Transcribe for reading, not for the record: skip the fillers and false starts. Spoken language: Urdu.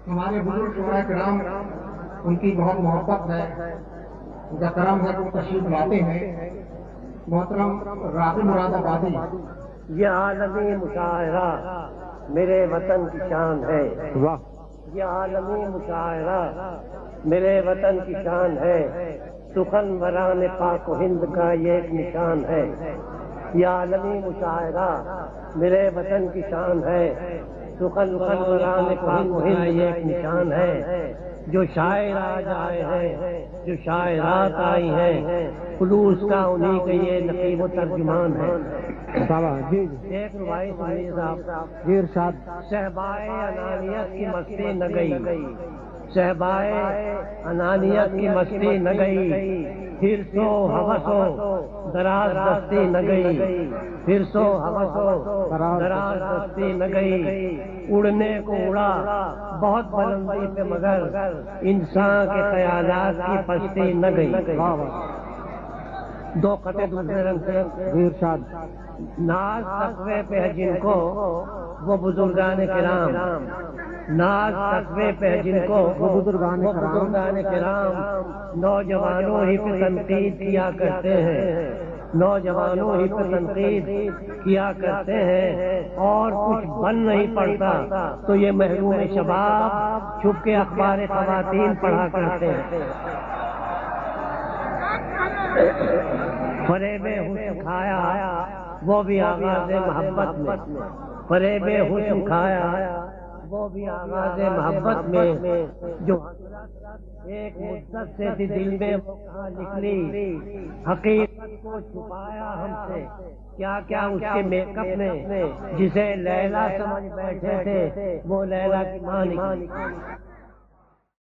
ہمارے بزرگ شعراء کرام ان کی بہت محبت ہے، ان کا کرم ہے کہ وہ تشریف لاتے ہیں۔ محترم راغب مراد آبادی، یہ عالمی مشاعرہ میرے وطن کی شان ہے، یہ عالمی مشاعرہ میرے وطن کی شان ہے، سخن وران پاک و ہند کا یہ ایک نشان ہے۔ یہ عالمی مشاعرہ میرے وطن کی شان ہے، سخن وران پاک و ہند کا یہ ایک نشان ہے۔ جو شاعر آج آئے ہیں، جو شاعرات آئی ہیں، خلوص کا انہی کے یہ نقیب و ترجمان ہے۔ ایک رباعی سنیے صاحب، جی ارشاد۔ صحبائے انانیت کی مستی نہ گئی، صحبائے انانیت کی مستی نہ گئی، حرص و ہوس و دراز دستی نہ گئی، حرص و ہوس و دراز دستی نہ گئی۔ اڑنے کو اڑا بہت بلندی پہ مگر انسان کے خیالات کی پستی نہ گئی۔ دو قطعے دوسرے رنگ سے۔ جی ارشاد۔ ناز تقوی پہ ہے جن کو وہ بزرگان کرام، ناز تقوی پہ ہے جن کو وہ بزرگان کرام نوجوانوں ہی پہ تنقید کیا کرتے ہیں، نوجوانوں ہی پہ تنقید کیا کرتے ہیں، اور کچھ بن نہیں پڑتا تو یہ محروم شباب چھپ کے اخبار خواتین پڑھا کرتے ہیں۔ فریب حسن کھایا وہ بھی آغاز محبت میں، فریب حسن کھایا وہ بھی آغاز محبت میں، جو ایک مدت سے تھی دل میں وہ کہاں نکلی، حقیقت کو چھپایا ہم سے کیا کیا اس کے میک اپ میں، جسے لیلا سمجھ بیٹھے تھے وہ لیلا کی ماں نکلی۔